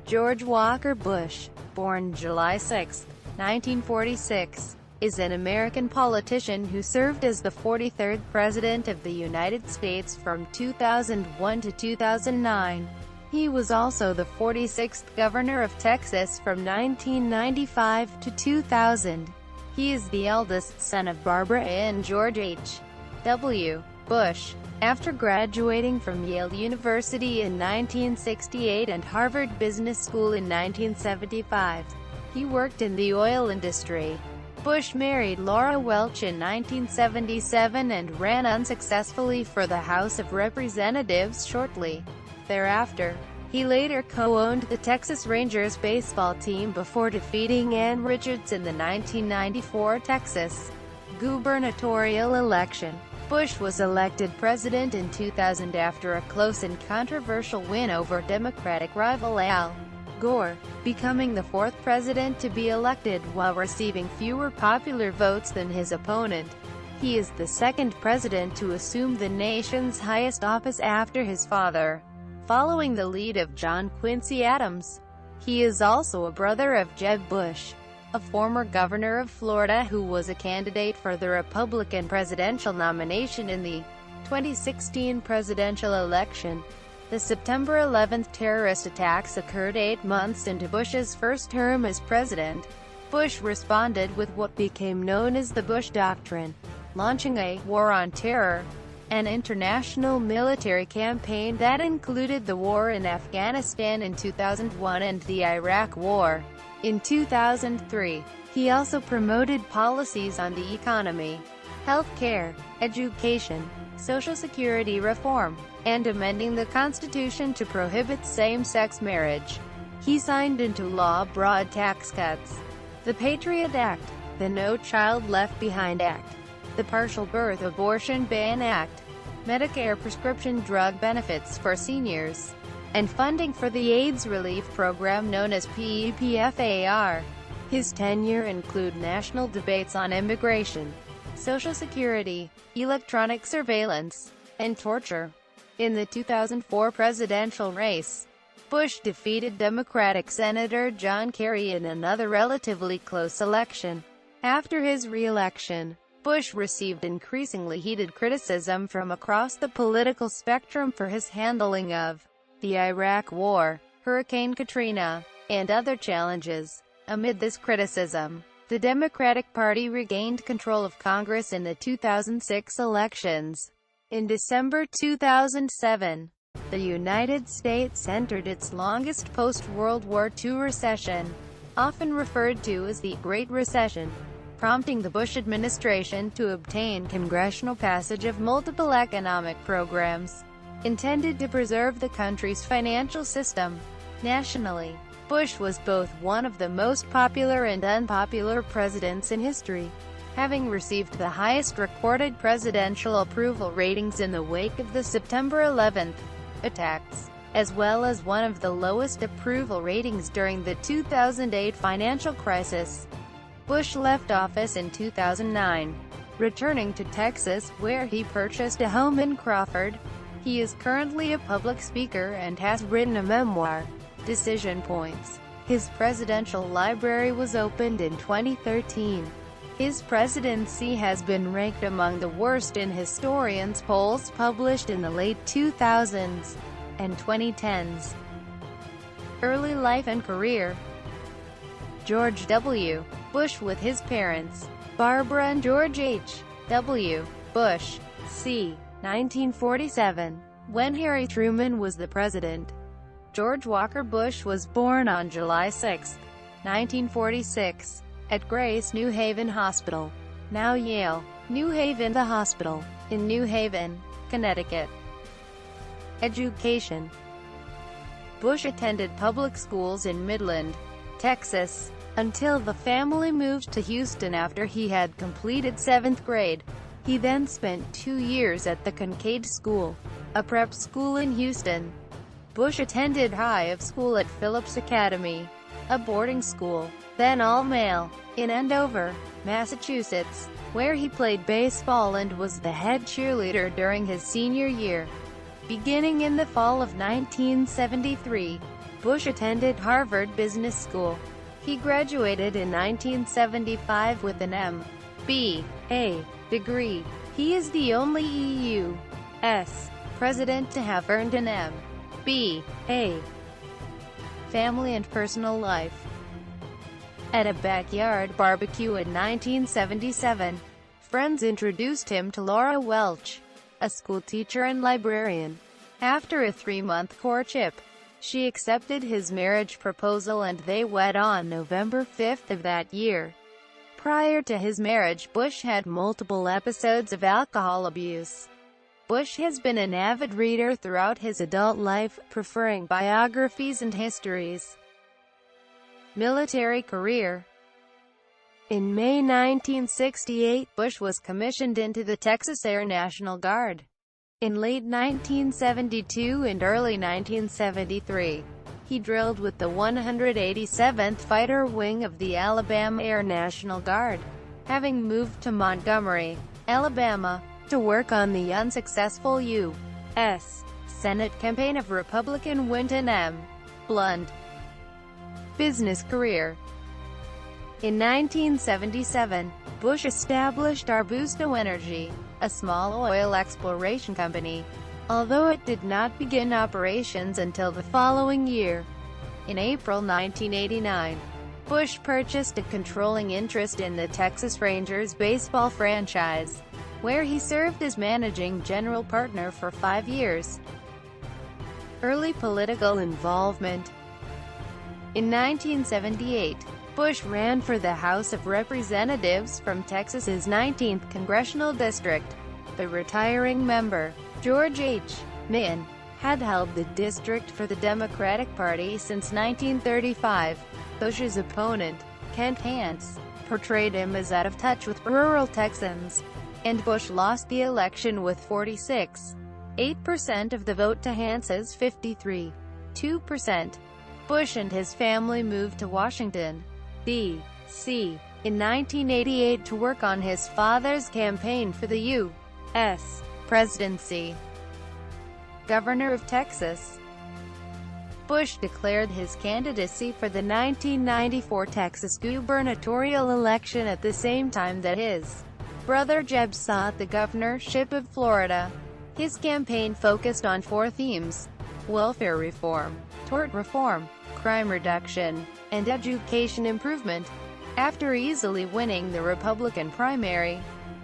George Walker Bush, born July 6, 1946, is an American politician who served as the 43rd President of the United States from 2001 to 2009. He was also the 46th Governor of Texas from 1995 to 2000. He is the eldest son of Barbara and George H. W. Bush. After graduating from Yale University in 1968 and Harvard Business School in 1975, he worked in the oil industry. Bush married Laura Welch in 1977 and ran unsuccessfully for the House of Representatives shortly thereafter. He later co-owned the Texas Rangers baseball team before defeating Ann Richards in the 1994 Texas gubernatorial election. Bush was elected president in 2000 after a close and controversial win over Democratic rival Al Gore, becoming the fourth president to be elected while receiving fewer popular votes than his opponent. He is the second president to assume the nation's highest office after his father, following the lead of John Quincy Adams. He is also a brother of Jeb Bush, a former governor of Florida who was a candidate for the Republican presidential nomination in the 2016 presidential election. The September 11th terrorist attacks occurred 8 months into Bush's first term as president. Bush responded with what became known as the Bush Doctrine, launching a war on terror, an international military campaign that included the war in Afghanistan in 2001 and the Iraq War in 2003. He also promoted policies on the economy, health care, education, Social Security reform, and amending the Constitution to prohibit same-sex marriage. He signed into law broad tax cuts, the Patriot Act, the No Child Left Behind Act, the Partial Birth Abortion Ban Act, Medicare prescription drug benefits for seniors, and funding for the AIDS relief program known as PEPFAR. His tenure include national debates on immigration, Social Security, electronic surveillance, and torture. In the 2004 presidential race, Bush defeated Democratic Senator John Kerry in another relatively close election. After his re-election, Bush received increasingly heated criticism from across the political spectrum for his handling of the Iraq War, Hurricane Katrina, and other challenges. Amid this criticism, the Democratic Party regained control of Congress in the 2006 elections. In December 2007, the United States entered its longest post-World War II recession, often referred to as the Great Recession, prompting the Bush administration to obtain congressional passage of multiple economic programs intended to preserve the country's financial system. Nationally, Bush was both one of the most popular and unpopular presidents in history, having received the highest recorded presidential approval ratings in the wake of the September 11th attacks, as well as one of the lowest approval ratings during the 2008 financial crisis. Bush left office in 2009, returning to Texas, where he purchased a home in Crawford. He is currently a public speaker and has written a memoir, Decision Points. His presidential library was opened in 2013. His presidency has been ranked among the worst in historians' polls published in the late 2000s and 2010s. Early life and career. George W. Bush with his parents, Barbara and George H. W. Bush, c. 1947, when Harry Truman was the president. George Walker Bush was born on July 6, 1946, at Grace New Haven Hospital, now Yale New Haven the hospital, in New Haven, Connecticut. Education. Bush attended public schools in Midland, Texas, until the family moved to Houston after he had completed 7th grade. He then spent 2 years at the Kincaid School, a prep school in Houston. Bush attended high school at Phillips Academy, a boarding school, then all-male, in Andover, Massachusetts, where he played baseball and was the head cheerleader during his senior year. Beginning in the fall of 1973, Bush attended Harvard Business School. He graduated in 1975 with an M.B.A. degree. He is the only U.S. president to have earned an M.B.A. Family and personal life. At a backyard barbecue in 1977, friends introduced him to Laura Welch, a schoolteacher and librarian. After a 3-month courtship, she accepted his marriage proposal and they wed on November 5 of that year. Prior to his marriage, Bush had multiple episodes of alcohol abuse. Bush has been an avid reader throughout his adult life, preferring biographies and histories. Military career. In May 1968, Bush was commissioned into the Texas Air National Guard. In late 1972 and early 1973, he drilled with the 187th Fighter Wing of the Alabama Air National Guard, having moved to Montgomery, Alabama, to work on the unsuccessful U.S. Senate campaign of Republican Winton M. Blunt. Business career. In 1977, Bush established Arbusto Energy, a small oil exploration company, although it did not begin operations until the following year. In April 1989, Bush purchased a controlling interest in the Texas Rangers baseball franchise, where he served as managing general partner for 5 years. Early political involvement. In 1978, Bush ran for the House of Representatives from Texas's 19th Congressional District. The retiring member, George H. Min, had held the district for the Democratic Party since 1935. Bush's opponent, Kent Hance, portrayed him as out of touch with rural Texans, and Bush lost the election with 46.8% of the vote to Hance's 53.2%. Bush and his family moved to Washington, D.C. in 1988 to work on his father's campaign for the U.S. presidency. Governor of Texas. Bush declared his candidacy for the 1994 Texas gubernatorial election at the same time that his brother Jeb sought the governorship of Florida. His campaign focused on 4 themes: welfare reform, tort reform, crime reduction, and education improvement. After easily winning the Republican primary,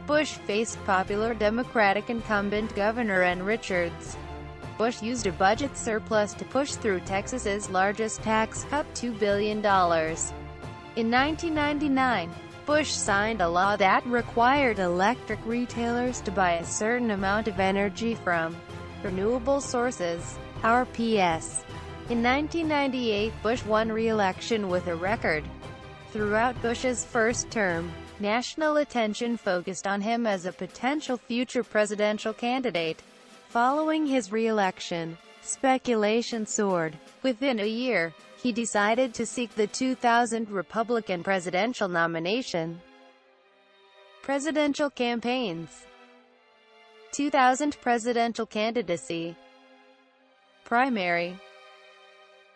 Bush faced popular Democratic incumbent Governor N. Richards. Bush used a budget surplus to push through Texas's largest tax cut, $2 billion. In 1999, Bush signed a law that required electric retailers to buy a certain amount of energy from renewable sources, RPS. In 1998, Bush won re-election with a record. Throughout Bush's first term, national attention focused on him as a potential future presidential candidate. Following his re-election, speculation soared. Within a year, he decided to seek the 2000 Republican presidential nomination. Presidential campaigns. 2000 presidential candidacy. Primary.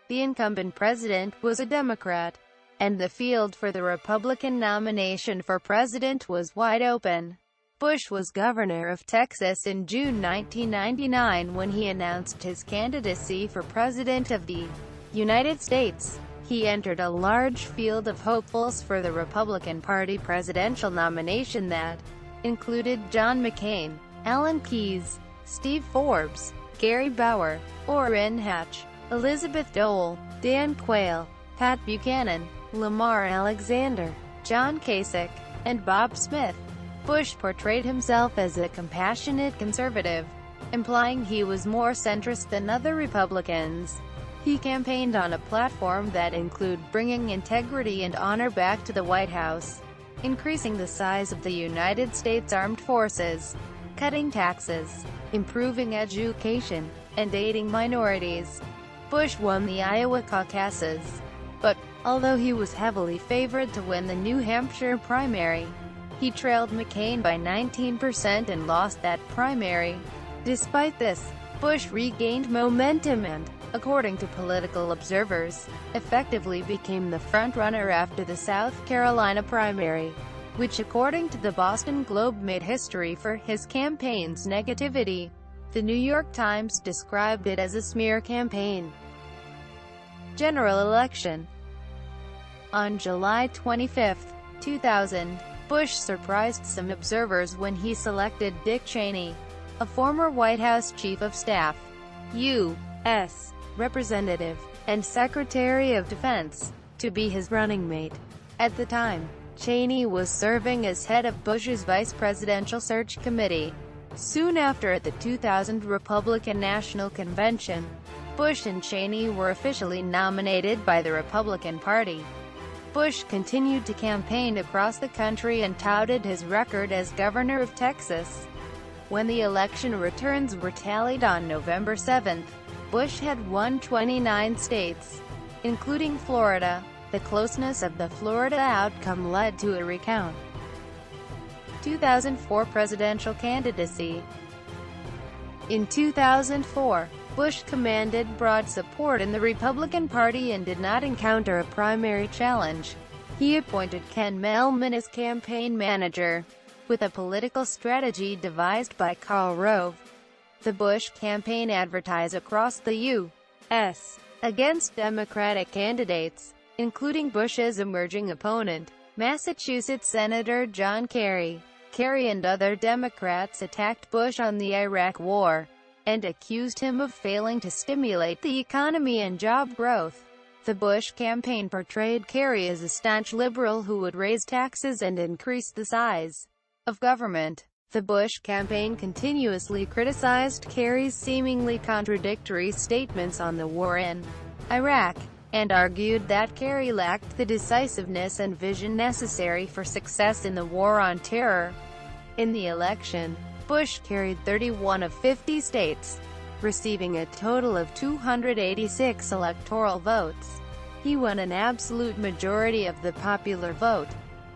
The incumbent president was a Democrat, and the field for the Republican nomination for president was wide open. Bush was governor of Texas in June 1999 when he announced his candidacy for president of the United States. He entered a large field of hopefuls for the Republican Party presidential nomination that included John McCain, Alan Keyes, Steve Forbes, Gary Bauer, Orrin Hatch, Elizabeth Dole, Dan Quayle, Pat Buchanan, Lamar Alexander, John Kasich, and Bob Smith. Bush portrayed himself as a compassionate conservative, implying he was more centrist than other Republicans. He campaigned on a platform that included bringing integrity and honor back to the White House, increasing the size of the United States Armed Forces, cutting taxes, improving education, and aiding minorities. Bush won the Iowa caucuses, but, although he was heavily favored to win the New Hampshire primary, he trailed McCain by 19% and lost that primary. Despite this, Bush regained momentum and, according to political observers, effectively became the front-runner after the South Carolina primary, which according to the Boston Globe made history for his campaign's negativity. The New York Times described it as a smear campaign. General election. On July 25, 2000, Bush surprised some observers when he selected Dick Cheney, a former White House Chief of Staff, U.S. Representative, and Secretary of Defense, to be his running mate. At the time, Cheney was serving as head of Bush's Vice Presidential Search Committee. Soon after, at the 2000 Republican National Convention, Bush and Cheney were officially nominated by the Republican Party. Bush continued to campaign across the country and touted his record as governor of Texas. When the election returns were tallied on November 7, Bush had won 29 states, including Florida. The closeness of the Florida outcome led to a recount. 2004 presidential candidacy. In 2004, Bush commanded broad support in the Republican Party and did not encounter a primary challenge. He appointed Ken Mehlman as campaign manager, with a political strategy devised by Karl Rove. The Bush campaign advertised across the U.S. against Democratic candidates, including Bush's emerging opponent, Massachusetts Senator John Kerry. Kerry and other Democrats attacked Bush on the Iraq War, and accused him of failing to stimulate the economy and job growth. The Bush campaign portrayed Kerry as a staunch liberal who would raise taxes and increase the size of government. The Bush campaign continuously criticized Kerry's seemingly contradictory statements on the war in Iraq, and argued that Kerry lacked the decisiveness and vision necessary for success in the war on terror. In the election, Bush carried 31 of 50 states, receiving a total of 286 electoral votes. He won an absolute majority of the popular vote.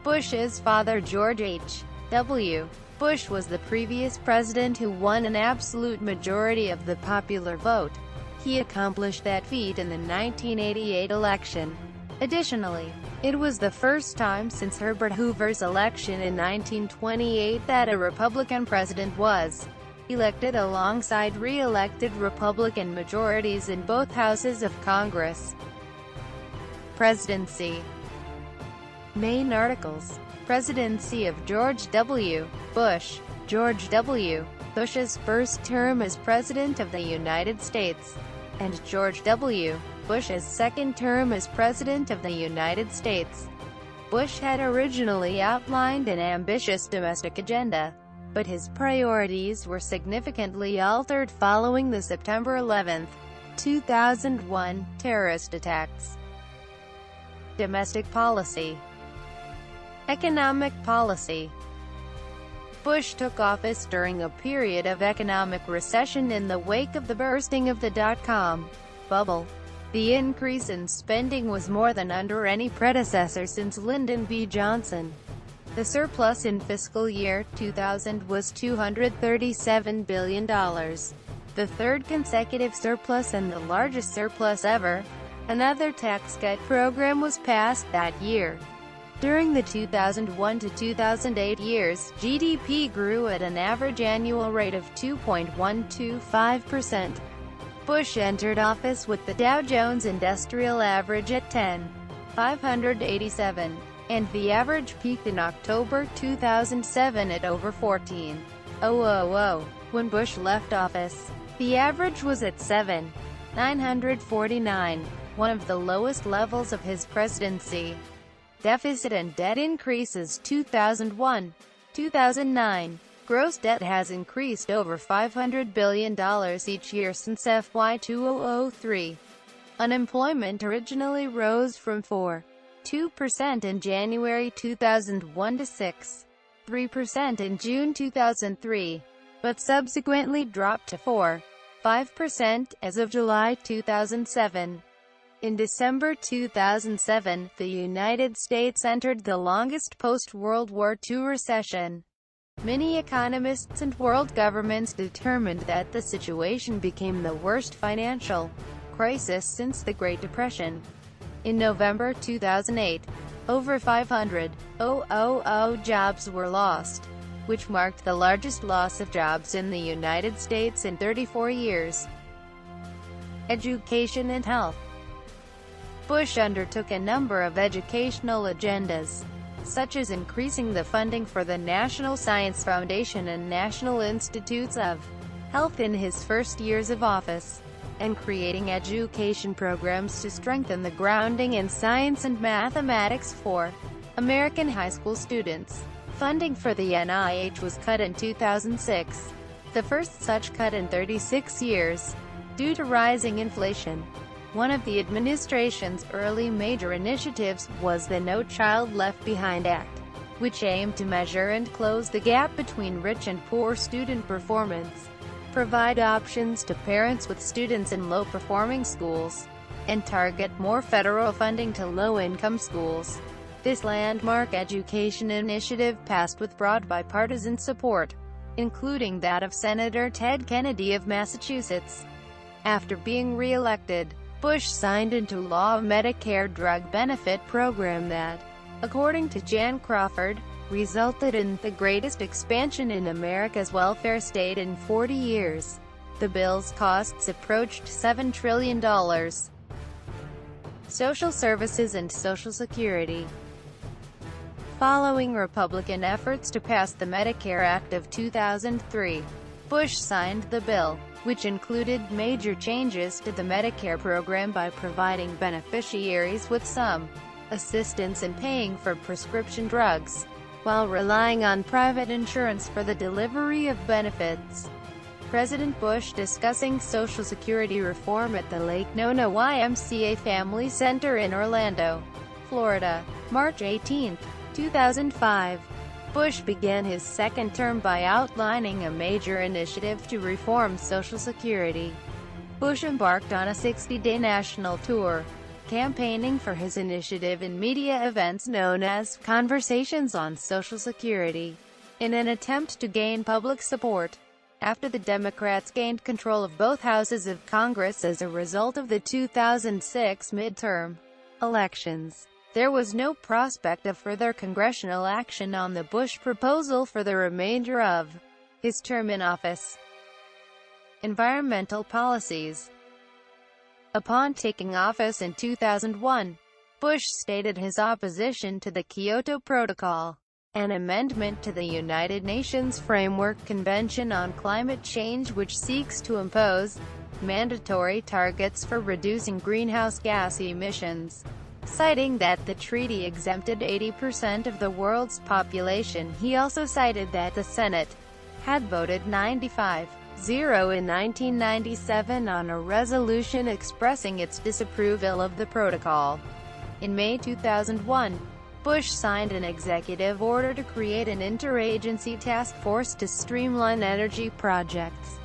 Bush's father, George H.W. Bush, was the previous president who won an absolute majority of the popular vote. He accomplished that feat in the 1988 election. Additionally, it was the first time since Herbert Hoover's election in 1928 that a Republican president was elected alongside re-elected Republican majorities in both houses of Congress. Presidency. Main articles. Presidency of George W. Bush. George W. Bush's first term as President of the United States, and George W. Bush's second term as President of the United States. Bush had originally outlined an ambitious domestic agenda, but his priorities were significantly altered following the September 11, 2001, terrorist attacks. Domestic policy. Economic policy. Bush took office during a period of economic recession in the wake of the bursting of the dot-com bubble. The increase in spending was more than under any predecessor since Lyndon B. Johnson. The surplus in fiscal year 2000 was $237 billion, the third consecutive surplus and the largest surplus ever. Another tax cut program was passed that year. During the 2001 to 2008 years, GDP grew at an average annual rate of 2.125%. Bush entered office with the Dow Jones Industrial Average at 10,587, and the average peaked in October 2007 at over 14,000. When Bush left office, the average was at 7,949, one of the lowest levels of his presidency. Deficit and debt increases. 2001, 2009. Gross debt has increased over $500 billion each year since FY 2003. Unemployment originally rose from 4.2% in January 2001 to 6.3% in June 2003, but subsequently dropped to 4.5% as of July 2007. In December 2007, the United States entered the longest post-World War II recession. Many economists and world governments determined that the situation became the worst financial crisis since the Great Depression. In November 2008, over 500,000 jobs were lost, which marked the largest loss of jobs in the United States in 34 years. Education and health. Bush undertook a number of educational agendas, such as increasing the funding for the National Science Foundation and National Institutes of Health in his first years of office, and creating education programs to strengthen the grounding in science and mathematics for American high school students. Funding for the NIH was cut in 2006, the first such cut in 36 years, due to rising inflation. One of the administration's early major initiatives was the No Child Left Behind Act, which aimed to measure and close the gap between rich and poor student performance, provide options to parents with students in low-performing schools, and target more federal funding to low-income schools. This landmark education initiative passed with broad bipartisan support, including that of Senator Ted Kennedy of Massachusetts. After being re-elected, Bush signed into law a Medicare drug benefit program that, according to Jan Crawford, resulted in the greatest expansion in America's welfare state in 40 years. The bill's costs approached $7 trillion. Social services and Social Security. Following Republican efforts to pass the Medicare Act of 2003, Bush signed the bill, which included major changes to the Medicare program by providing beneficiaries with some assistance in paying for prescription drugs, while relying on private insurance for the delivery of benefits. President Bush discussing Social Security reform at the Lake Nona YMCA Family Center in Orlando, Florida, March 18, 2005. Bush began his second term by outlining a major initiative to reform Social Security. Bush embarked on a 60-day national tour, campaigning for his initiative in media events known as Conversations on Social Security, in an attempt to gain public support. After the Democrats gained control of both houses of Congress as a result of the 2006 midterm elections, there was no prospect of further congressional action on the Bush proposal for the remainder of his term in office. Environmental policies. Upon taking office in 2001, Bush stated his opposition to the Kyoto Protocol, an amendment to the United Nations Framework Convention on Climate Change which seeks to impose mandatory targets for reducing greenhouse gas emissions. Citing that the treaty exempted 80% of the world's population, he also cited that the Senate had voted 95-0 in 1997 on a resolution expressing its disapproval of the protocol. In May 2001, Bush signed an executive order to create an interagency task force to streamline energy projects.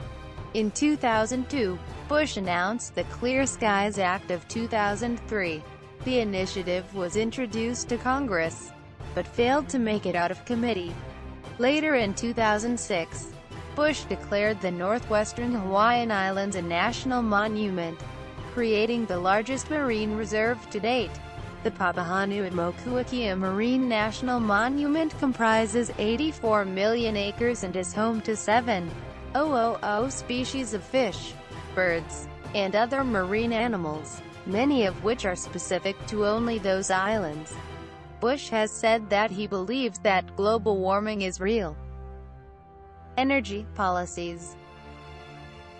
In 2002, Bush announced the Clear Skies Act of 2003. The initiative was introduced to Congress, but failed to make it out of committee. Later in 2006, Bush declared the Northwestern Hawaiian Islands a national monument, creating the largest marine reserve to date. The Papahanaumokuakea Marine National Monument comprises 84 million acres and is home to 7,000 species of fish, birds, and other marine animals, many of which are specific to only those islands. Bush has said that he believes that global warming is real. Energy policies.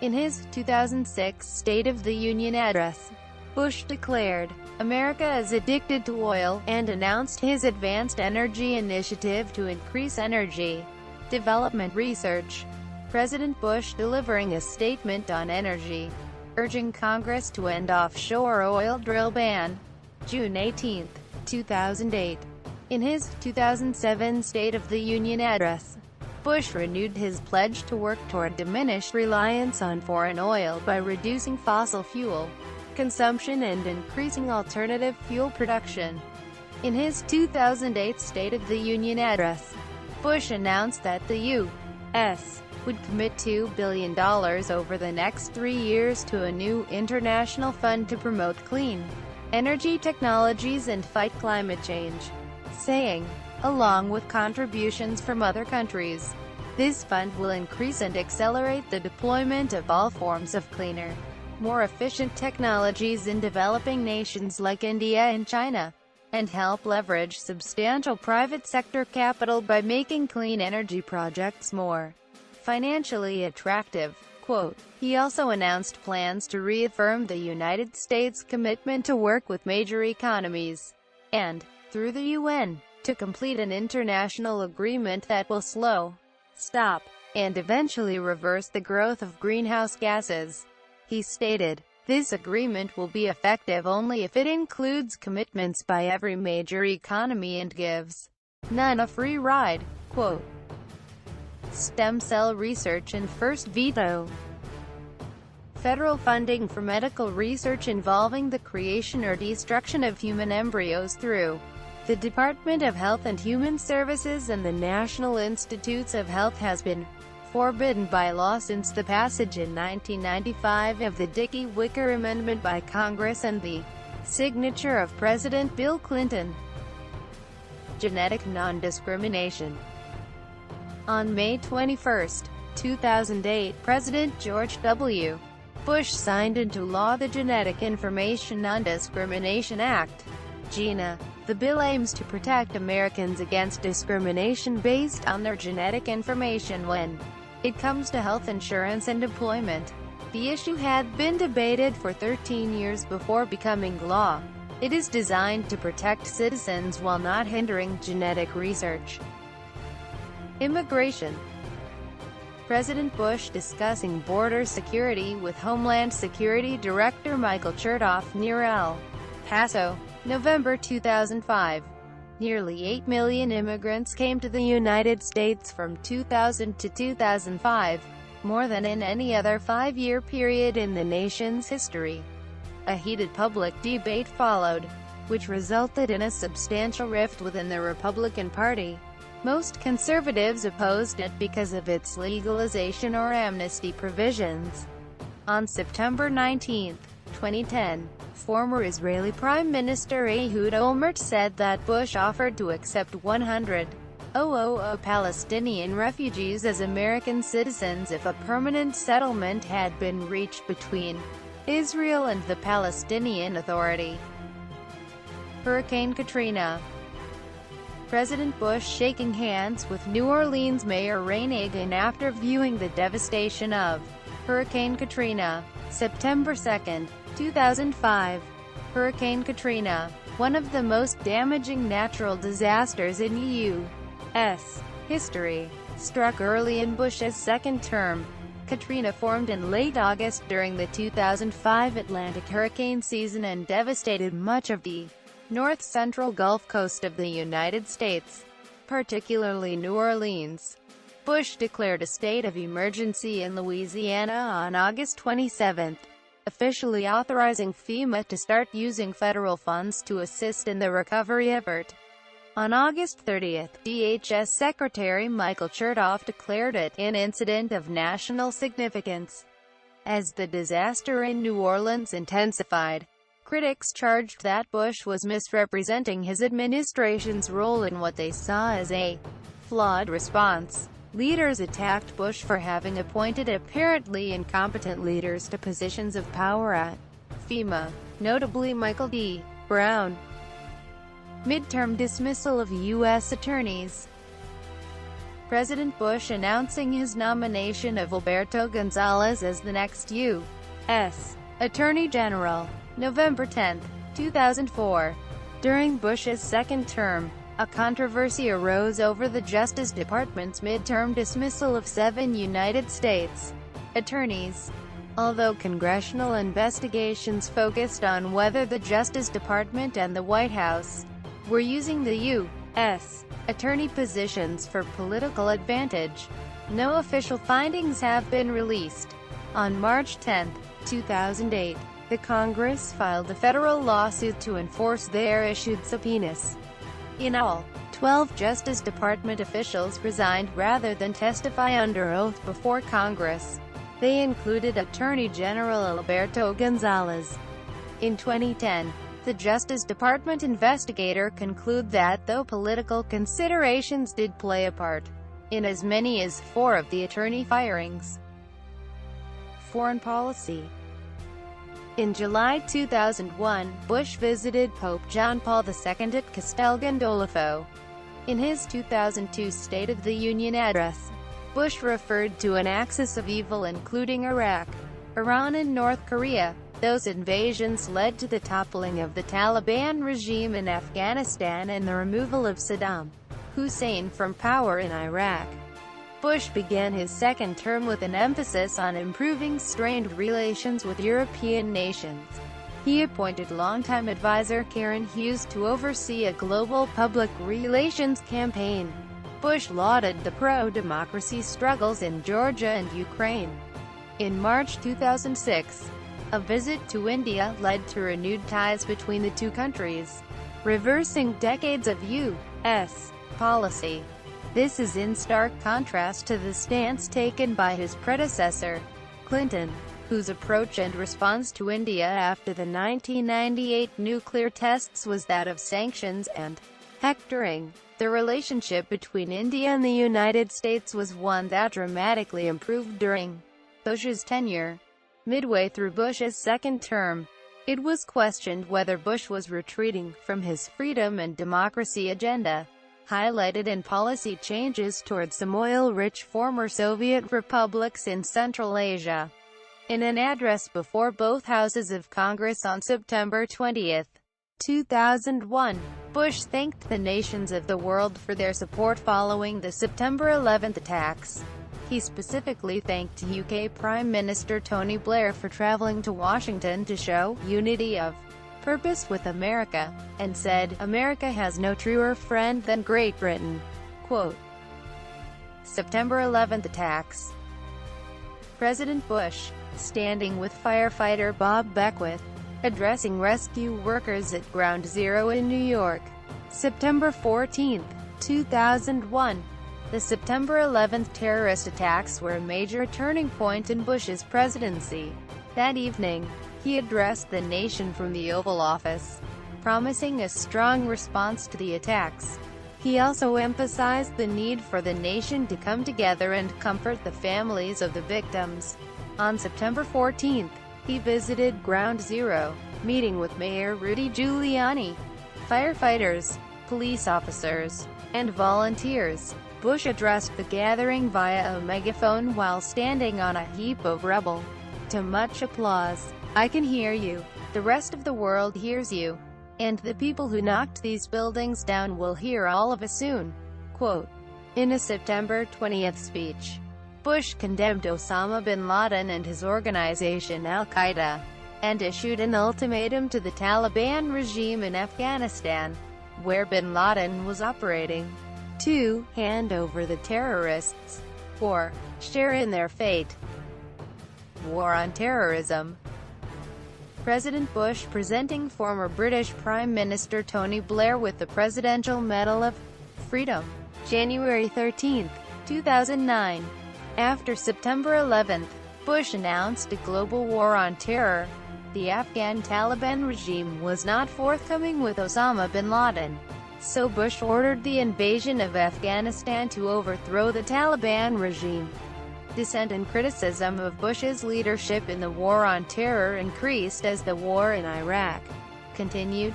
In his 2006 State of the Union address, Bush declared, "America is addicted to oil," and announced his Advanced Energy Initiative to increase energy development research. President Bush delivering a statement on energy, urging Congress to end offshore oil drill ban, June 18, 2008. In his 2007 State of the Union address, Bush renewed his pledge to work toward diminished reliance on foreign oil by reducing fossil fuel consumption and increasing alternative fuel production. In his 2008 State of the Union address, Bush announced that the U.S. would commit $2 billion over the next 3 years to a new international fund to promote clean energy technologies and fight climate change, saying, along with contributions from other countries, this fund will increase and accelerate the deployment of all forms of cleaner, more efficient technologies in developing nations like India and China, and help leverage substantial private sector capital by making clean energy projects more financially attractive. Quote, he also announced plans to reaffirm the United States' commitment to work with major economies and, through the UN, to complete an international agreement that will slow, stop, and eventually reverse the growth of greenhouse gases. He stated, this agreement will be effective only if it includes commitments by every major economy and gives none a free ride. Quote, stem cell research and first veto. Federal funding for medical research involving the creation or destruction of human embryos through the Department of Health and Human Services and the National Institutes of Health has been forbidden by law since the passage in 1995 of the Dickey-Wicker Amendment by Congress and the signature of President Bill Clinton. Genetic non-discrimination. On May 21, 2008, President George W. Bush signed into law the Genetic Information Non-Discrimination Act, GINA. The bill aims to protect Americans against discrimination based on their genetic information when it comes to health insurance and employment. The issue had been debated for 13 years before becoming law. It is designed to protect citizens while not hindering genetic research. Immigration. President Bush discussing border security with Homeland Security Director Michael Chertoff near El Paso, November 2005. Nearly 8 million immigrants came to the United States from 2000 to 2005, more than in any other 5-year period in the nation's history. A heated public debate followed, which resulted in a substantial rift within the Republican Party. Most conservatives opposed it because of its legalization or amnesty provisions. On September 19, 2010, former Israeli Prime Minister Ehud Olmert said that Bush offered to accept 100,000 Palestinian refugees as American citizens if a permanent settlement had been reached between Israel and the Palestinian Authority. Hurricane Katrina. President Bush shaking hands with New Orleans Mayor Ray Nagin after viewing the devastation of Hurricane Katrina. September 2, 2005. Hurricane Katrina, one of the most damaging natural disasters in U.S. history, struck early in Bush's second term. Katrina formed in late August during the 2005 Atlantic hurricane season and devastated much of the north-central Gulf Coast of the United States, particularly New Orleans. Bush declared a state of emergency in Louisiana on August 27, officially authorizing FEMA to start using federal funds to assist in the recovery effort. On August 30, DHS Secretary Michael Chertoff declared it an incident of national significance. As the disaster in New Orleans intensified, critics charged that Bush was misrepresenting his administration's role in what they saw as a flawed response. Leaders attacked Bush for having appointed apparently incompetent leaders to positions of power at FEMA, notably Michael D. Brown. Midterm dismissal of U.S. attorneys. President Bush announcing his nomination of Alberto Gonzales as the next U.S. Attorney General, November 10, 2004. During Bush's second term, a controversy arose over the Justice Department's midterm dismissal of 7 United States attorneys. Although congressional investigations focused on whether the Justice Department and the White House were using the U.S. attorney positions for political advantage, no official findings have been released. On March 10, 2008, the Congress filed a federal lawsuit to enforce their issued subpoenas. In all, 12 Justice Department officials resigned rather than testify under oath before Congress. They included Attorney General Alberto Gonzales. In 2010, the Justice Department investigator concluded that though political considerations did play a part in as many as 4 of the attorney firings. Foreign policy. In July 2001, Bush visited Pope John Paul II at Castel Gandolfo. In his 2002 State of the Union address, Bush referred to an axis of evil including Iraq, Iran and North Korea. Those invasions led to the toppling of the Taliban regime in Afghanistan and the removal of Saddam Hussein from power in Iraq. Bush began his second term with an emphasis on improving strained relations with European nations. He appointed longtime advisor Karen Hughes to oversee a global public relations campaign. Bush lauded the pro-democracy struggles in Georgia and Ukraine. In March 2006, a visit to India led to renewed ties between the two countries, reversing decades of U.S. policy. This is in stark contrast to the stance taken by his predecessor, Clinton, whose approach and response to India after the 1998 nuclear tests was that of sanctions and hectoring. The relationship between India and the United States was one that dramatically improved during Bush's tenure. Midway through Bush's second term, it was questioned whether Bush was retreating from his freedom and democracy agenda, highlighted in policy changes towards some oil-rich former Soviet republics in Central Asia. In an address before both houses of Congress on September 20, 2001, Bush thanked the nations of the world for their support following the September 11 attacks. He specifically thanked UK Prime Minister Tony Blair for traveling to Washington to show unity of purpose with America, and said, "America has no truer friend than Great Britain." Quote. September 11 attacks. President Bush, standing with firefighter Bob Beckwith, addressing rescue workers at Ground Zero in New York. September 14, 2001. The September 11 terrorist attacks were a major turning point in Bush's presidency. That evening, he addressed the nation from the Oval Office, promising a strong response to the attacks. He also emphasized the need for the nation to come together and comfort the families of the victims. On September 14, he visited Ground Zero, meeting with Mayor Rudy Giuliani, firefighters, police officers, and volunteers. Bush addressed the gathering via a megaphone while standing on a heap of rubble. To much applause. "I can hear you. The rest of the world hears you. And the people who knocked these buildings down will hear all of us soon." Quote. In a September 20 speech, Bush condemned Osama bin Laden and his organization Al-Qaeda, and issued an ultimatum to the Taliban regime in Afghanistan, where bin Laden was operating, to hand over the terrorists, or share in their fate. War on Terrorism. President Bush presenting former British Prime Minister Tony Blair with the Presidential Medal of Freedom. January 13, 2009. After September 11, Bush announced a global war on terror. The Afghan Taliban regime was not forthcoming with Osama bin Laden, so Bush ordered the invasion of Afghanistan to overthrow the Taliban regime. Dissent and criticism of Bush's leadership in the war on terror increased as the war in Iraq continued.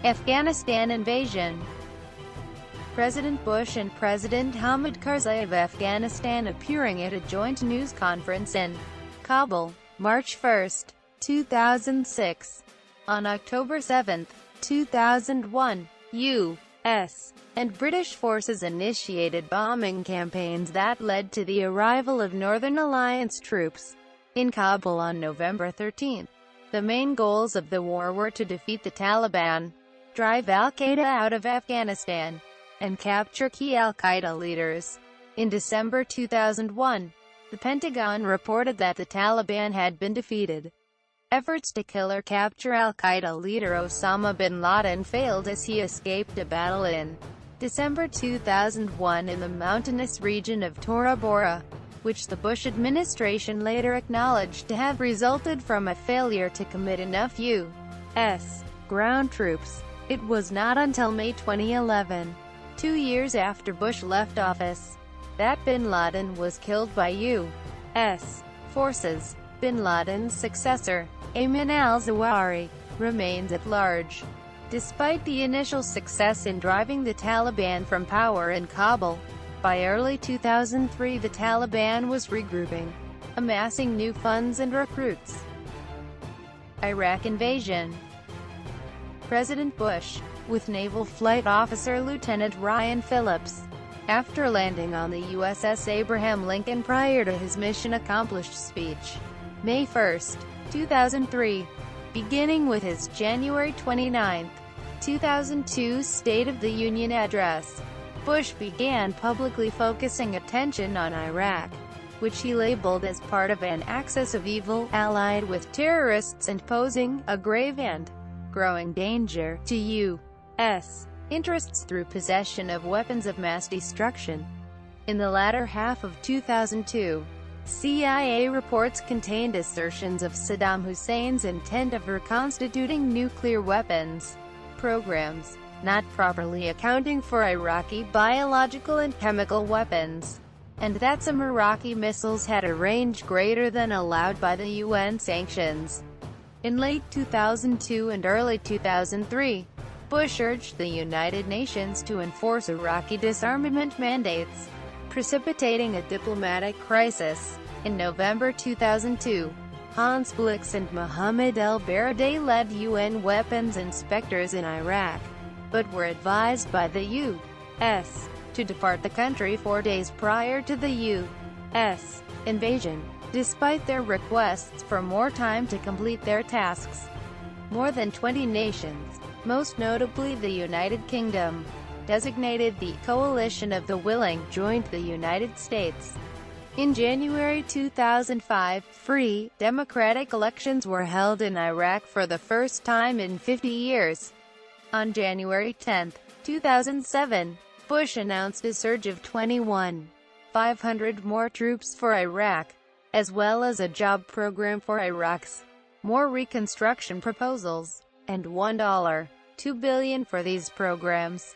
Afghanistan invasion. President Bush and President Hamid Karzai of Afghanistan appearing at a joint news conference in Kabul, March 1, 2006. On October 7, 2001, U.S. and British forces initiated bombing campaigns that led to the arrival of Northern Alliance troops in Kabul on November 13. The main goals of the war were to defeat the Taliban, drive al-Qaeda out of Afghanistan, and capture key al-Qaeda leaders. In December 2001, the Pentagon reported that the Taliban had been defeated. Efforts to kill or capture al-Qaeda leader Osama bin Laden failed as he escaped a battle in December 2001 in the mountainous region of Tora Bora, which the Bush administration later acknowledged to have resulted from a failure to commit enough U.S. ground troops. It was not until May 2011, 2 years after Bush left office, that bin Laden was killed by U.S. forces. Bin Laden's successor, Ayman al-Zawahiri, remains at large. Despite the initial success in driving the Taliban from power in Kabul, by early 2003 the Taliban was regrouping, amassing new funds and recruits. Iraq invasion. President Bush, with Naval Flight Officer Lieutenant Ryan Phillips, after landing on the USS Abraham Lincoln prior to his mission accomplished speech, May 1, 2003, beginning with his January 29, 2002 State of the Union address, Bush began publicly focusing attention on Iraq, which he labeled as part of an axis of evil, allied with terrorists and posing a grave and growing danger to U.S. interests through possession of weapons of mass destruction. In the latter half of 2002, CIA reports contained assertions of Saddam Hussein's intent of reconstituting nuclear weapons programs, not properly accounting for Iraqi biological and chemical weapons, and that some Iraqi missiles had a range greater than allowed by the UN sanctions. In late 2002 and early 2003, Bush urged the United Nations to enforce Iraqi disarmament mandates, precipitating a diplomatic crisis. In November 2002, Hans Blix and Mohammed el-Baradei led UN weapons inspectors in Iraq, but were advised by the U.S. to depart the country 4 days prior to the U.S. invasion, despite their requests for more time to complete their tasks. More than 20 nations, most notably the United Kingdom, designated the Coalition of the Willing, joined the United States. In January 2005, free, democratic elections were held in Iraq for the first time in 50 years. On January 10, 2007, Bush announced a surge of 2,500 more troops for Iraq, as well as a job program for Iraq's more reconstruction proposals, and $1.2 billion for these programs.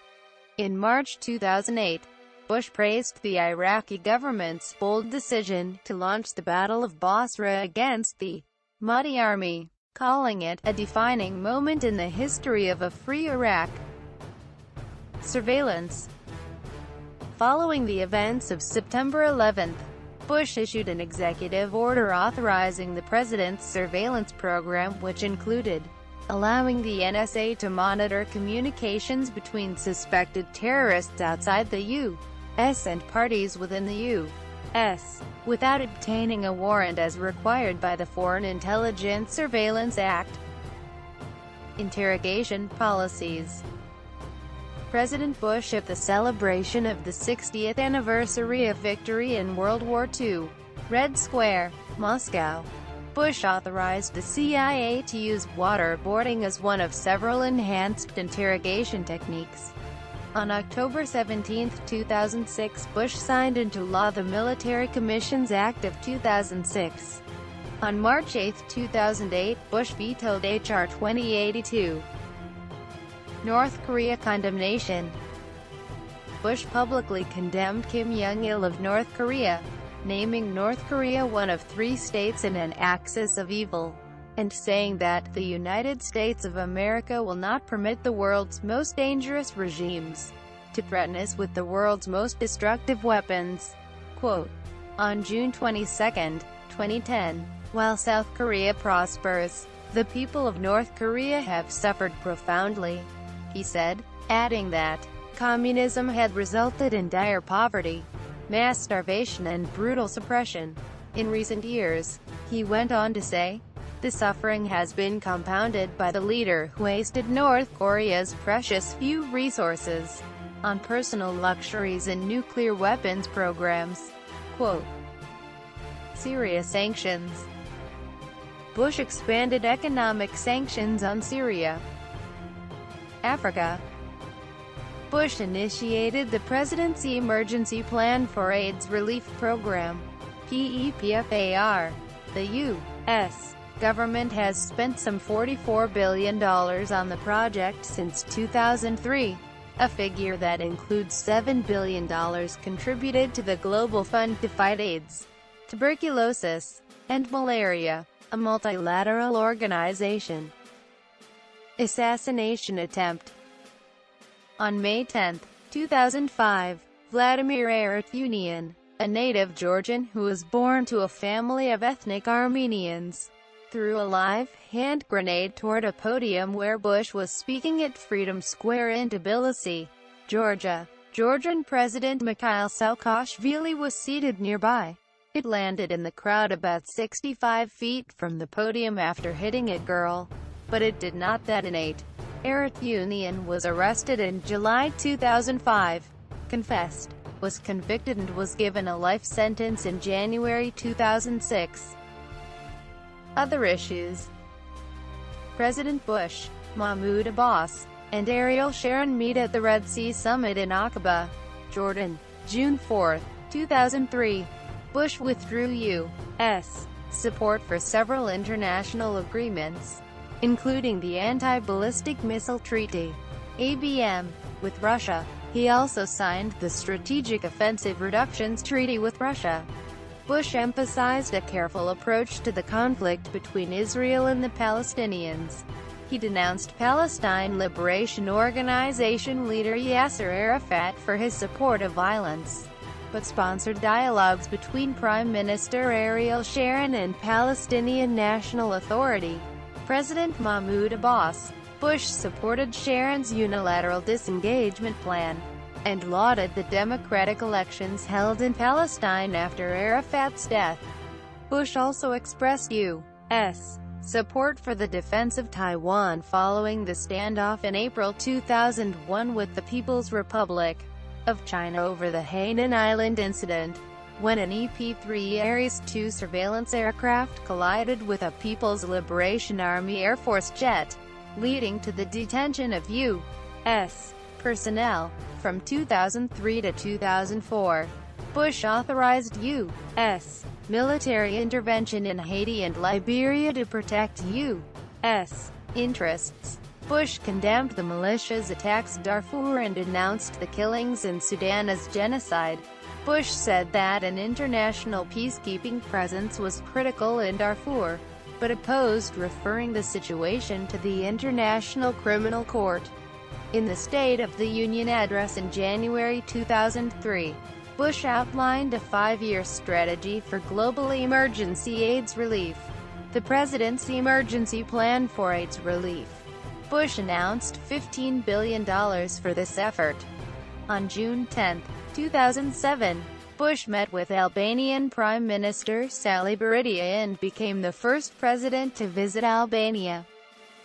In March 2008, Bush praised the Iraqi government's bold decision to launch the Battle of Basra against the Mahdi army, calling it a defining moment in the history of a free Iraq. Surveillance. Following the events of September 11, Bush issued an executive order authorizing the president's surveillance program, which included allowing the NSA to monitor communications between suspected terrorists outside the U.S. and parties within the U.S., without obtaining a warrant as required by the Foreign Intelligence Surveillance Act. Interrogation policies. President Bush, at the celebration of the 60th anniversary of victory in World War II, Red Square, Moscow, Bush authorized the CIA to use waterboarding as one of several enhanced interrogation techniques. On October 17, 2006, Bush signed into law the Military Commissions Act of 2006. On March 8, 2008, Bush vetoed H.R. 2082. North Korea condemnation. Bush publicly condemned Kim Jong-il of North Korea, naming North Korea one of 3 states in an axis of evil, and saying that the United States of America will not permit the world's most dangerous regimes to threaten us with the world's most destructive weapons. Quote, on June 22, 2010, while South Korea prospers, the people of North Korea have suffered profoundly, he said, adding that communism had resulted in dire poverty, mass starvation and brutal suppression. In recent years, he went on to say, the suffering has been compounded by the leader who wasted North Korea's precious few resources on personal luxuries and nuclear weapons programs. Quote, serious sanctions. Bush expanded economic sanctions on Syria. Africa. Bush initiated the Presidency Emergency Plan for AIDS Relief Program, PEPFAR. The U.S. government has spent some $44 billion on the project since 2003, a figure that includes $7 billion contributed to the Global Fund to fight AIDS, tuberculosis, and malaria, a multilateral organization. Assassination Attempt. On May 10, 2005, Vladimir Aratunian, a native Georgian who was born to a family of ethnic Armenians, threw a live hand grenade toward a podium where Bush was speaking at Freedom Square in Tbilisi, Georgia. Georgian President Mikhail Saakashvili was seated nearby. It landed in the crowd about 65 feet from the podium after hitting a girl, but it did not detonate. Aratunian was arrested in July 2005, confessed, was convicted and was given a life sentence in January 2006. Other issues. President Bush, Mahmoud Abbas, and Ariel Sharon meet at the Red Sea Summit in Aqaba, Jordan, June 4, 2003. Bush withdrew U.S. support for several international agreements, including the Anti-Ballistic Missile Treaty, ABM, with Russia. He also signed the Strategic Offensive Reductions Treaty with Russia. Bush emphasized a careful approach to the conflict between Israel and the Palestinians. He denounced Palestine Liberation Organization leader Yasser Arafat for his support of violence, but sponsored dialogues between Prime Minister Ariel Sharon and Palestinian National Authority President Mahmoud Abbas. Bush supported Sharon's unilateral disengagement plan, and lauded the democratic elections held in Palestine after Arafat's death. Bush also expressed U.S. support for the defense of Taiwan following the standoff in April 2001 with the People's Republic of China over the Hainan Island incident, when an EP-3 Ares II surveillance aircraft collided with a People's Liberation Army Air Force jet, leading to the detention of U.S. personnel. From 2003 to 2004, Bush authorized U.S. military intervention in Haiti and Liberia to protect U.S. interests. Bush condemned the militia's attacks in Darfur and denounced the killings in Sudan as genocide. Bush said that an international peacekeeping presence was critical in Darfur, but opposed referring the situation to the International Criminal Court. In the State of the Union address in January 2003, Bush outlined a 5-year strategy for global emergency AIDS relief, the Presidency Emergency Plan for AIDS Relief. Bush announced $15 billion for this effort. On June 10, 2007, Bush met with Albanian Prime Minister Sali Berisha and became the first president to visit Albania.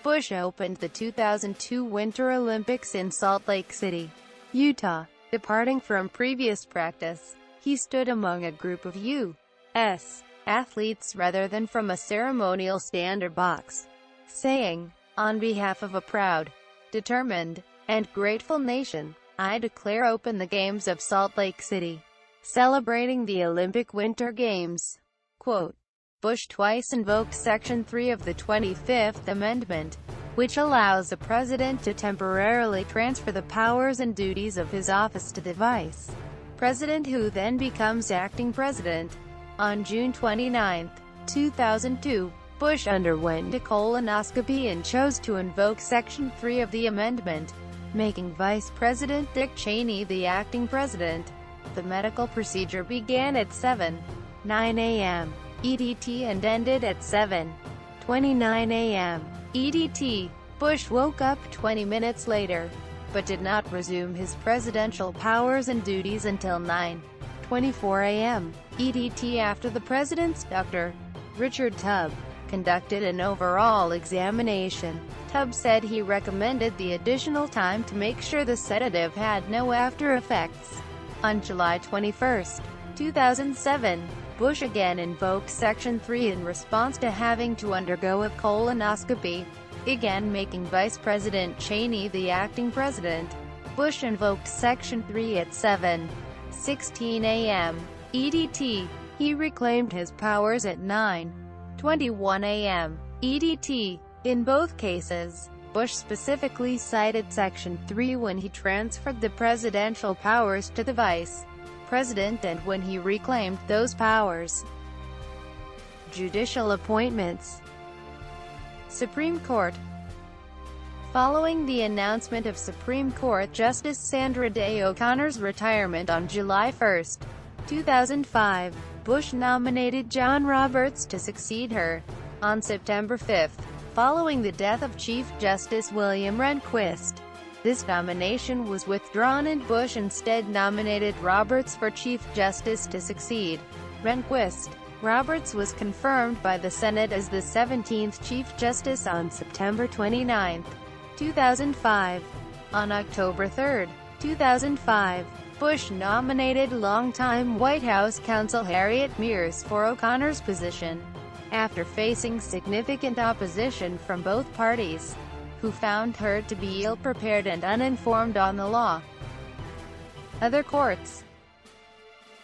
Bush opened the 2002 Winter Olympics in Salt Lake City, Utah. Departing from previous practice, he stood among a group of U.S. athletes rather than from a ceremonial stand or box, saying, "On behalf of a proud, determined, and grateful nation, I declare open the Games of Salt Lake City," celebrating the Olympic Winter Games. Quote, Bush twice invoked Section 3 of the 25th Amendment, which allows the president to temporarily transfer the powers and duties of his office to the vice president, who then becomes acting president. On June 29, 2002, Bush underwent a colonoscopy and chose to invoke Section 3 of the amendment, making Vice President Dick Cheney the acting president. The medical procedure began at 7:09 a.m. EDT and ended at 7:29 a.m. EDT. Bush woke up 20 minutes later, but did not resume his presidential powers and duties until 9:24 a.m. EDT after the president's Dr. Richard Tubb conducted an overall examination. Tubb said he recommended the additional time to make sure the sedative had no after effects. On July 21, 2007, Bush again invoked Section 3 in response to having to undergo a colonoscopy, again making Vice President Cheney the acting president. Bush invoked Section 3 at 7:16 a.m. EDT. He reclaimed his powers at 9:21 a.m. EDT. In both cases, Bush specifically cited Section 3 when he transferred the presidential powers to the vice president and when he reclaimed those powers. Judicial appointments. Supreme Court. Following the announcement of Supreme Court Justice Sandra Day O'Connor's retirement on July 1, 2005, Bush nominated John Roberts to succeed her. On September 5, following the death of Chief Justice William Rehnquist, this nomination was withdrawn and Bush instead nominated Roberts for Chief Justice to succeed Rehnquist. Roberts was confirmed by the Senate as the 17th Chief Justice on September 29, 2005. On October 3, 2005, Bush nominated longtime White House counsel Harriet Miers for O'Connor's position, after facing significant opposition from both parties, who found her to be ill-prepared and uninformed on the law. Other courts.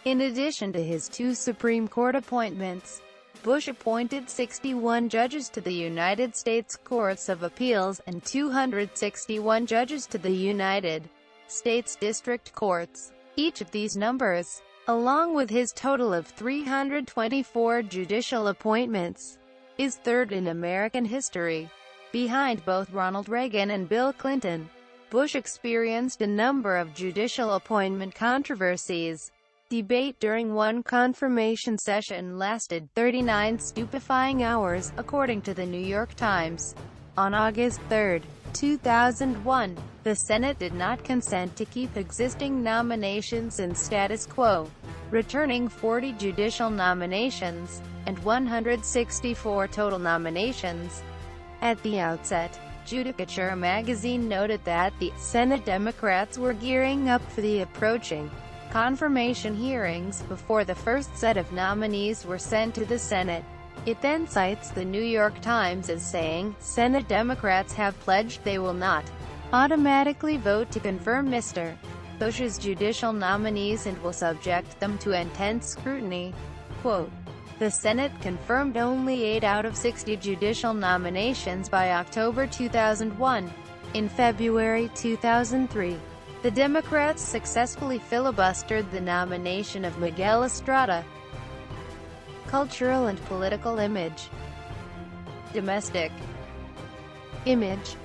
In addition to his 2 Supreme Court appointments, Bush appointed 61 judges to the United States Courts of Appeals and 261 judges to the United States District Courts. Each of these numbers, along with his total of 324 judicial appointments, is third in American history, behind both Ronald Reagan and Bill Clinton. Bush experienced a number of judicial appointment controversies. Debate during one confirmation session lasted 39 stupefying hours, according to the New York Times. On August 3, 2001, the Senate did not consent to keep existing nominations in status quo, returning 40 judicial nominations, and 164 total nominations. At the outset, Judicature magazine noted that the Senate Democrats were gearing up for the approaching confirmation hearings before the first set of nominees were sent to the Senate. It then cites the New York Times as saying, Senate Democrats have pledged they will not automatically vote to confirm Mr. Bush's judicial nominees and will subject them to intense scrutiny. Quote, the Senate confirmed only 8 out of 60 judicial nominations by October 2001. In February 2003, the Democrats successfully filibustered the nomination of Miguel Estrada. Cultural and political image. Domestic image.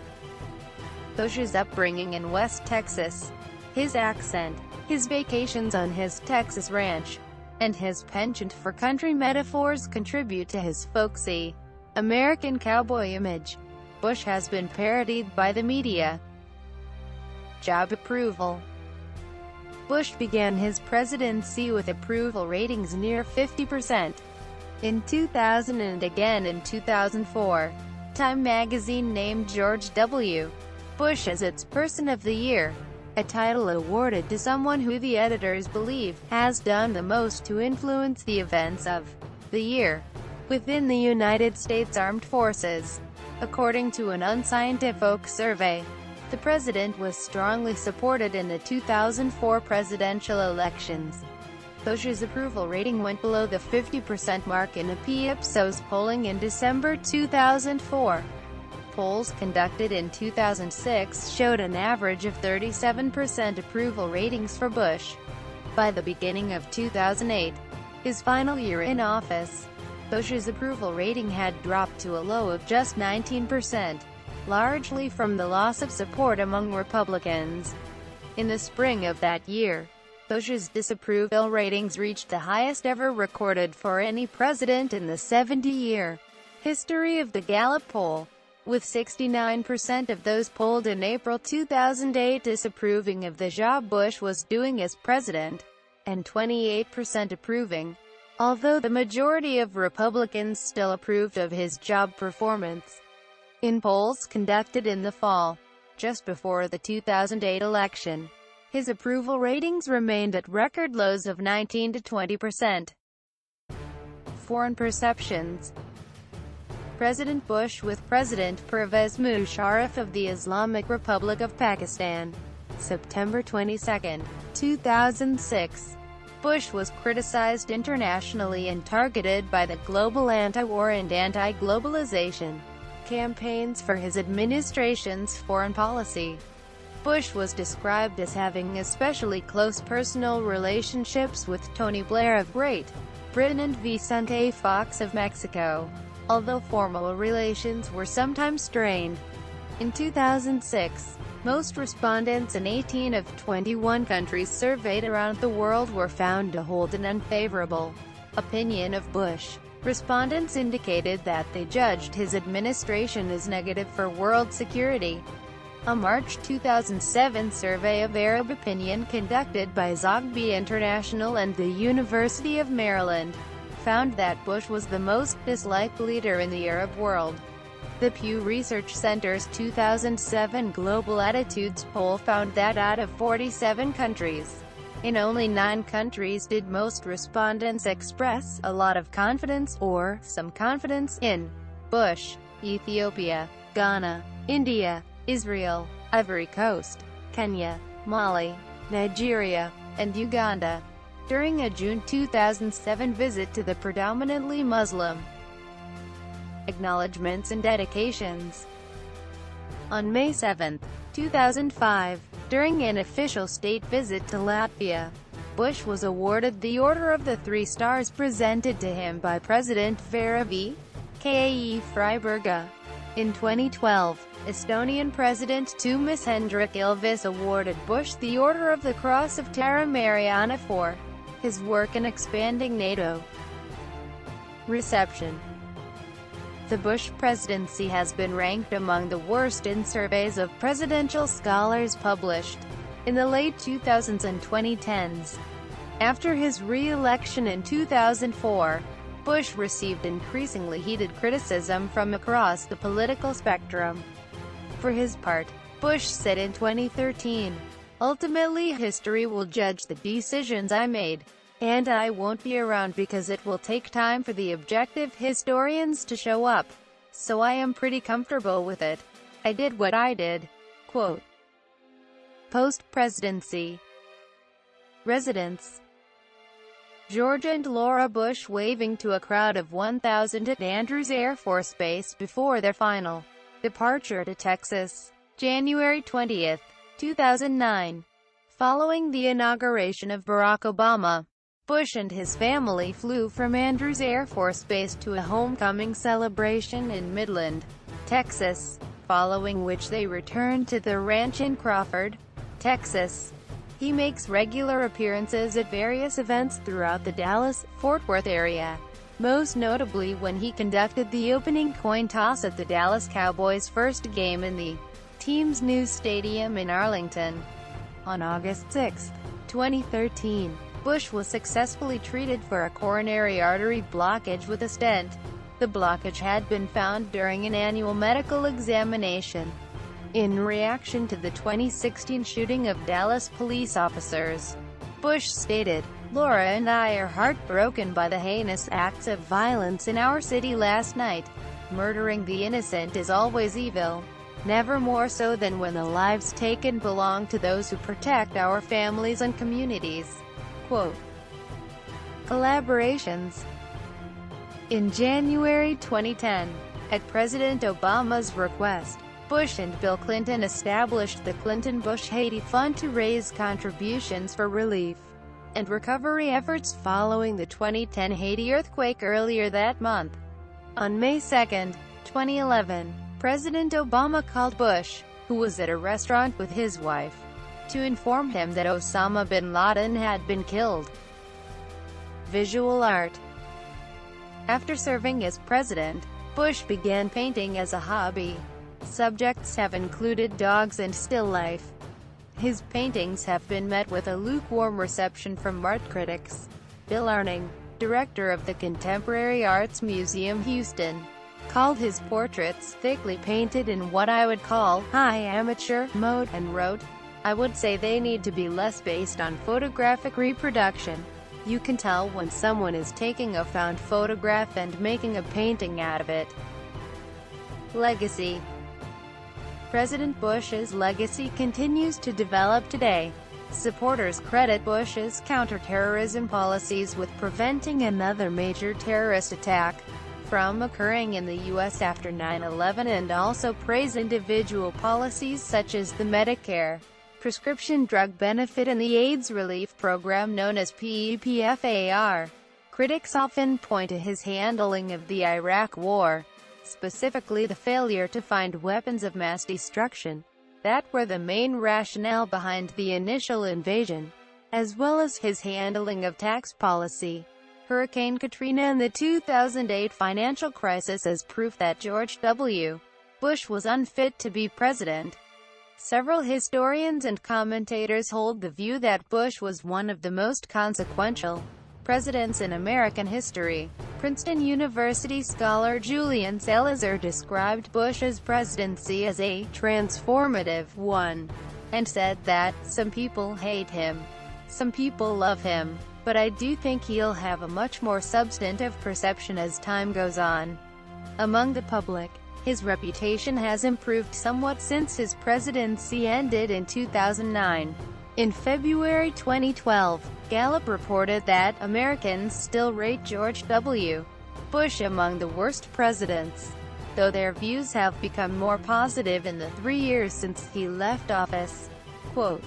Bush's upbringing in West Texas, his accent, his vacations on his Texas ranch, and his penchant for country metaphors contribute to his folksy American cowboy image. Bush has been parodied by the media. Job approval. Bush began his presidency with approval ratings near 50%. In 2000 and again in 2004, Time magazine named George W. Bush as its Person of the Year, a title awarded to someone who the editors believe has done the most to influence the events of the year within the United States Armed Forces. According to an unscientific survey, the president was strongly supported in the 2004 presidential elections. Bush's approval rating went below the 50% mark in a Ipsos polling in December 2004. Polls conducted in 2006 showed an average of 37% approval ratings for Bush. By the beginning of 2008, his final year in office, Bush's approval rating had dropped to a low of just 19%, largely from the loss of support among Republicans. In the spring of that year, Bush's disapproval ratings reached the highest ever recorded for any president in the 70-year history of the Gallup poll, with 69% of those polled in April 2008 disapproving of the job Bush was doing as president, and 28% approving, although the majority of Republicans still approved of his job performance. In polls conducted in the fall, just before the 2008 election, his approval ratings remained at record lows of 19 to 20%. foreign perceptions. President Bush with President Pervez Musharraf of the Islamic Republic of Pakistan. September 22, 2006. Bush was criticized internationally and targeted by the global anti-war and anti-globalization campaigns for his administration's foreign policy. Bush was described as having especially close personal relationships with Tony Blair of Great Britain and Vicente Fox of Mexico, although formal relations were sometimes strained. In 2006, most respondents in 18 of 21 countries surveyed around the world were found to hold an unfavorable opinion of Bush. Respondents indicated that they judged his administration as negative for world security. A March 2007 survey of Arab opinion conducted by Zogby International and the University of Maryland found that Bush was the most disliked leader in the Arab world. The Pew Research Center's 2007 Global Attitudes poll found that out of 47 countries, in only 9 countries did most respondents express a lot of confidence or some confidence in Bush: Ethiopia, Ghana, India, Israel, Ivory Coast, Kenya, Mali, Nigeria, and Uganda. During a June 2007 visit to the predominantly Muslim Acknowledgments and Dedications. On May 7, 2005, during an official state visit to Latvia, Bush was awarded the Order of the Three Stars presented to him by President Vera V. K. Freiberga. In 2012, Estonian President Toomas Hendrik Ilves awarded Bush the Order of the Cross of Terra Mariana for his work in expanding NATO. Reception. The Bush presidency has been ranked among the worst in surveys of presidential scholars published in the late 2000s and 2010s. After his re-election in 2004, Bush received increasingly heated criticism from across the political spectrum. For his part, Bush said in 2013, "Ultimately, history will judge the decisions I made, and I won't be around because it will take time for the objective historians to show up. So I am pretty comfortable with it. I did what I did." Quote. Post-presidency. Residence. George and Laura Bush waving to a crowd of 1,000 at Andrews Air Force Base before their final departure to Texas. January 20, 2009. Following the inauguration of Barack Obama, Bush and his family flew from Andrews Air Force Base to a homecoming celebration in Midland, Texas, following which they returned to their ranch in Crawford, Texas. He makes regular appearances at various events throughout the Dallas-Fort Worth area, most notably when he conducted the opening coin toss at the Dallas Cowboys' first game in the team's new stadium in Arlington. On August 6, 2013, Bush was successfully treated for a coronary artery blockage with a stent. The blockage had been found during an annual medical examination. In reaction to the 2016 shooting of Dallas police officers, Bush stated, "Laura and I are heartbroken by the heinous acts of violence in our city last night. Murdering the innocent is always evil. Never more so than when the lives taken belong to those who protect our families and communities." Quote. Collaborations. In January 2010, at President Obama's request, Bush and Bill Clinton established the Clinton-Bush Haiti Fund to raise contributions for relief and recovery efforts following the 2010 Haiti earthquake earlier that month. On May 2, 2011, President Obama called Bush, who was at a restaurant with his wife, to inform him that Osama bin Laden had been killed. Visual art. After serving as president, Bush began painting as a hobby. Subjects have included dogs and still life. His paintings have been met with a lukewarm reception from art critics. Bill Arning, director of the Contemporary Arts Museum Houston, called his portraits thickly painted in what I would call high amateur mode, and wrote, "I would say they need to be less based on photographic reproduction." You can tell when someone is taking a found photograph and making a painting out of it. Legacy. President Bush's legacy continues to develop today. Supporters credit Bush's counterterrorism policies with preventing another major terrorist attack from occurring in the U.S. after 9/11, and also praise individual policies such as the Medicare prescription drug benefit and the AIDS relief program known as PEPFAR. Critics often point to his handling of the Iraq War, specifically the failure to find weapons of mass destruction that were the main rationale behind the initial invasion, as well as his handling of tax policy, Hurricane Katrina, and the 2008 financial crisis as proof that George W. Bush was unfit to be president. Several historians and commentators hold the view that Bush was one of the most consequential presidents in American history. Princeton University scholar Julian Salazar described Bush's presidency as a transformative one, and said that, "Some people hate him. Some people love him. But I do think he'll have a much more substantive perception as time goes on among the public." His reputation has improved somewhat since his presidency ended in 2009. In February 2012, Gallup reported that Americans still rate George W. Bush among the worst presidents, though their views have become more positive in the 3 years since he left office. Quote,